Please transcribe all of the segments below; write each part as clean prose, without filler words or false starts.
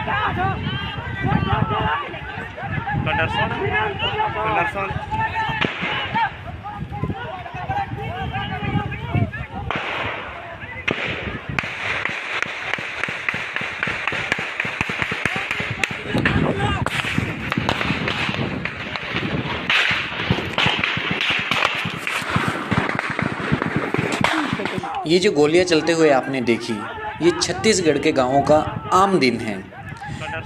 ये जो गोलियां चलते हुए आपने देखी, ये छत्तीसगढ़ के गांवों का आम दिन है।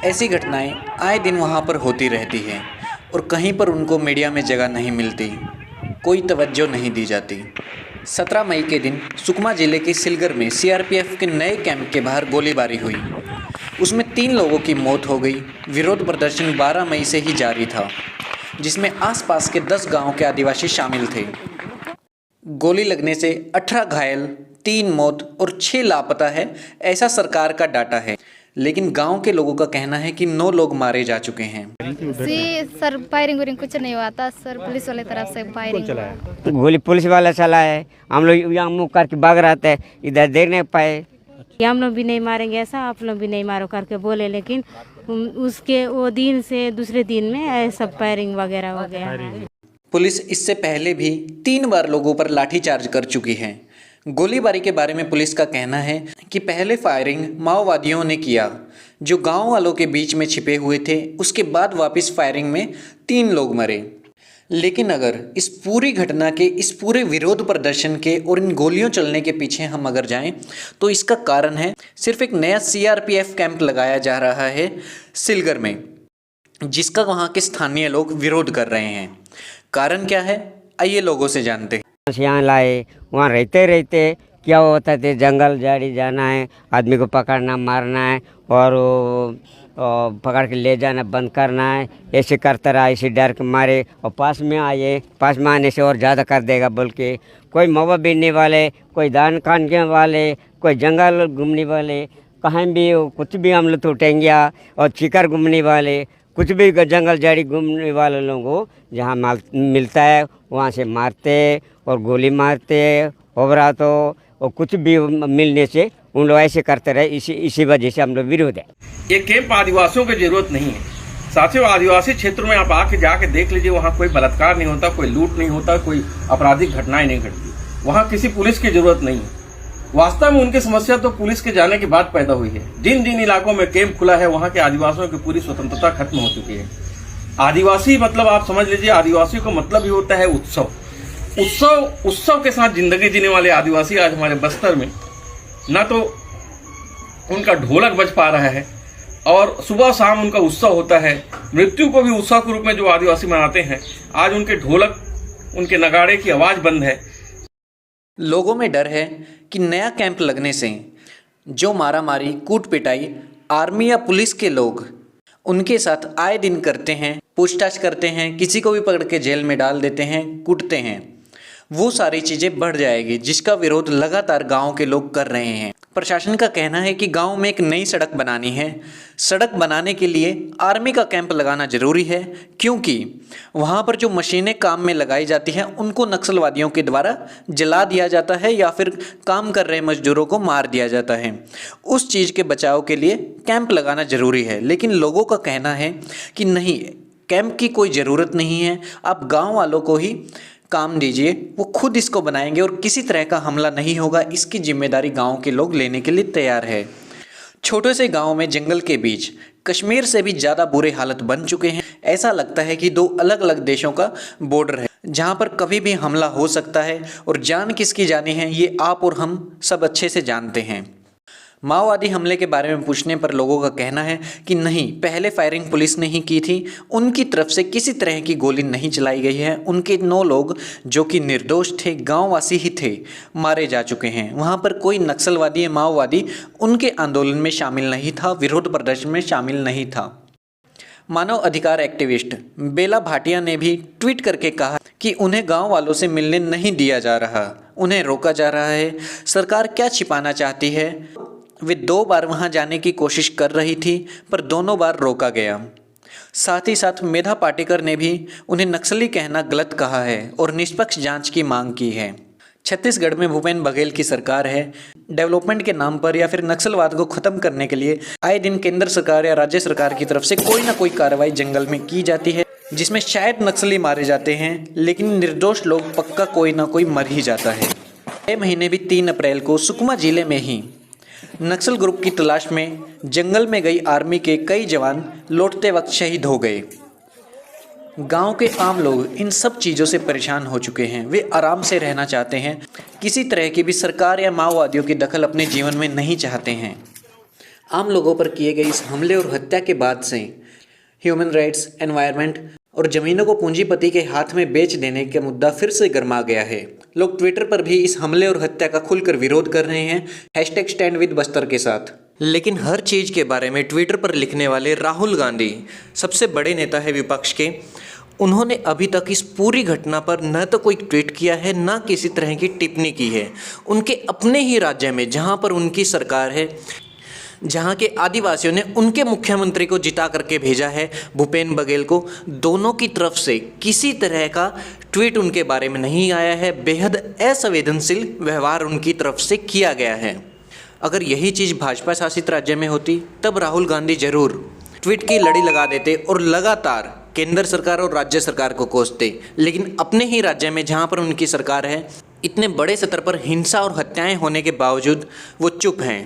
ऐसी घटनाएं आए दिन वहां पर होती रहती हैं और कहीं पर उनको मीडिया में जगह नहीं मिलती, कोई तवज्जो नहीं दी जाती। 17 मई के दिन सुकमा जिले के सिलगर में सीआरपीएफ के नए कैंप के बाहर गोलीबारी हुई। उसमें 3 लोगों की मौत हो गई। विरोध प्रदर्शन 12 मई से ही जारी था, जिसमें आसपास के 10 गाँव के आदिवासी शामिल थे। गोली लगने से 18 घायल, 3 मौत और 6 लापता है, ऐसा सरकार का डाटा है। लेकिन गांव के लोगों का कहना है कि 9 लोग मारे जा चुके हैं। सर फायरिंग वरिंग कुछ नहीं हुआ था सर, पुलिस वाले तरफ से फायरिंग हुआ। गोली पुलिस वाला चला है, हम लोग यहाँ मुँह करके भाग रहे थे, इधर देख नहीं पाए। हम लोग भी नहीं मारेंगे ऐसा, आप लोग भी नहीं मारो करके बोले, लेकिन उसके वो दिन से दूसरे दिन में ऐसा फायरिंग वगैरह हो गया है। पुलिस इससे पहले भी 3 बार लोगों पर लाठीचार्ज कर चुकी है। गोलीबारी के बारे में पुलिस का कहना है कि पहले फायरिंग माओवादियों ने किया, जो गांव वालों के बीच में छिपे हुए थे। उसके बाद वापस फायरिंग में 3 लोग मरे। लेकिन अगर इस पूरी घटना के, इस पूरे विरोध प्रदर्शन के और इन गोलियों चलने के पीछे हम अगर जाएं, तो इसका कारण है सिर्फ एक नया सीआरपीएफ कैंप लगाया जा रहा है सिलगर में, जिसका वहाँ के स्थानीय लोग विरोध कर रहे हैं। कारण क्या है, आइए लोगों से जानते हैं। यहाँ लाए, वहाँ रहते रहते क्या होता थे, जंगल झाड़ी जाना है, आदमी को पकड़ना मारना है और पकड़ के ले जाना बंद करना है। ऐसे करता रहा, इसी डर के मारे। और पास में आए, पास में आने से और ज़्यादा कर देगा बोल के कोई मवा बीनने वाले, कोई धान खानने वाले, कोई जंगल घूमने वाले, कहीं भी कुछ भी हम लोग टूटेंगे। और चिकर घूमने वाले, कुछ भी जंगल झाड़ी घूमने वाले लोगों को जहाँ माल मिलता है वहाँ से मारते और गोली मारते होबरा तो, और कुछ भी मिलने से उन लोग ऐसे करते रहे। इसी वजह से हम लोग विरोध है। ये कैंप आदिवासियों की जरूरत नहीं है। साथियों, आदिवासी क्षेत्रों में आप आके जाके देख लीजिए, वहाँ कोई बलात्कार नहीं होता, कोई लूट नहीं होता, कोई आपराधिक घटनाएं नहीं घटती। वहाँ किसी पुलिस की जरूरत नहीं है। वास्तव में उनकी समस्या तो पुलिस के जाने के बाद पैदा हुई है। जिन जिन इलाकों में कैंप खुला है, वहाँ के आदिवासियों की पूरी स्वतंत्रता खत्म हो चुकी है। आदिवासी मतलब आप समझ लीजिए, आदिवासी का मतलब ही होता है उत्सव। उत्सव के साथ जिंदगी जीने वाले आदिवासी आज हमारे बस्तर में ना तो उनका ढोलक बज पा रहा है और सुबह शाम उनका उत्सव होता है। मृत्यु को भी उत्सव के रूप में जो आदिवासी मनाते हैं, आज उनके ढोलक, उनके नगाड़े की आवाज बंद है। लोगों में डर है कि नया कैंप लगने से जो मारामारी, कूट पिटाई आर्मी या पुलिस के लोग उनके साथ आए दिन करते हैं, पूछताछ करते हैं, किसी को भी पकड़ के जेल में डाल देते हैं, कूटते हैं, वो सारी चीज़ें बढ़ जाएगी, जिसका विरोध लगातार गांव के लोग कर रहे हैं। प्रशासन का कहना है कि गांव में एक नई सड़क बनानी है। सड़क बनाने के लिए आर्मी का कैंप लगाना ज़रूरी है, क्योंकि वहां पर जो मशीनें काम में लगाई जाती हैं उनको नक्सलवादियों के द्वारा जला दिया जाता है या फिर काम कर रहे मजदूरों को मार दिया जाता है। उस चीज़ के बचाव के लिए कैंप लगाना ज़रूरी है। लेकिन लोगों का कहना है कि नहीं, कैंप की कोई ज़रूरत नहीं है, आप गाँव वालों को ही काम दीजिए, वो खुद इसको बनाएंगे और किसी तरह का हमला नहीं होगा। इसकी जिम्मेदारी गांव के लोग लेने के लिए तैयार है। छोटे से गांव में जंगल के बीच कश्मीर से भी ज़्यादा बुरे हालत बन चुके हैं। ऐसा लगता है कि 2 अलग अलग देशों का बॉर्डर है, जहां पर कभी भी हमला हो सकता है और जान किसकी जानी है ये आप और हम सब अच्छे से जानते हैं। माओवादी हमले के बारे में पूछने पर लोगों का कहना है कि नहीं, पहले फायरिंग पुलिस ने ही की थी, उनकी तरफ से किसी तरह की गोली नहीं चलाई गई है। उनके 9 लोग जो कि निर्दोष थे, गांववासी ही थे, मारे जा चुके हैं। वहां पर कोई नक्सलवादी या माओवादी उनके आंदोलन में शामिल नहीं था, विरोध प्रदर्शन में शामिल नहीं था। मानव अधिकार एक्टिविस्ट बेला भाटिया ने भी ट्वीट करके कहा कि उन्हें गांव वालों से मिलने नहीं दिया जा रहा, उन्हें रोका जा रहा है। सरकार क्या छिपाना चाहती है? वे 2 बार वहां जाने की कोशिश कर रही थी, पर दोनों बार रोका गया। साथ ही साथ मेधा पाटेकर ने भी उन्हें नक्सली कहना गलत कहा है और निष्पक्ष जांच की मांग की है। छत्तीसगढ़ में भूपेन बघेल की सरकार है। डेवलपमेंट के नाम पर या फिर नक्सलवाद को खत्म करने के लिए आए दिन केंद्र सरकार या राज्य सरकार की तरफ से कोई ना कोई कार्रवाई जंगल में की जाती है, जिसमें शायद नक्सली मारे जाते हैं, लेकिन निर्दोष लोग पक्का कोई ना कोई मर ही जाता है। यह महीने भी 3 अप्रैल को सुकमा जिले में ही नक्सल ग्रुप की तलाश में जंगल में गई आर्मी के कई जवान लौटते वक्त शहीद हो गए। गांव के आम लोग इन सब चीज़ों से परेशान हो चुके हैं। वे आराम से रहना चाहते हैं, किसी तरह की भी सरकार या माओवादियों की दखल अपने जीवन में नहीं चाहते हैं। आम लोगों पर किए गए इस हमले और हत्या के बाद से ह्यूमन राइट्स, एनवायरनमेंट और ज़मीनों को पूंजीपति के हाथ में बेच देने का मुद्दा फिर से गर्मा गया है। लोग ट्विटर पर भी इस हमले और हत्या का खुलकर विरोध कर रहे हैं #StandWithBastar के साथ। लेकिन हर चीज़ के बारे में ट्विटर पर लिखने वाले राहुल गांधी सबसे बड़े नेता है विपक्ष के। उन्होंने अभी तक इस पूरी घटना पर न तो कोई ट्वीट किया है, न किसी तरह की टिप्पणी की है। उनके अपने ही राज्य में जहां पर उनकी सरकार है, जहां के आदिवासियों ने उनके मुख्यमंत्री को जिता करके भेजा है भूपेन बघेल को, दोनों की तरफ से किसी तरह का ट्वीट उनके बारे में नहीं आया है। बेहद असंवेदनशील व्यवहार उनकी तरफ से किया गया है। अगर यही चीज़ भाजपा शासित राज्य में होती तब राहुल गांधी जरूर ट्वीट की लड़ी लगा देते और लगातार केंद्र सरकार और राज्य सरकार को कोसते। लेकिन अपने ही राज्य में जहां पर उनकी सरकार है, इतने बड़े स्तर पर हिंसा और हत्याएं होने के बावजूद वो चुप हैं।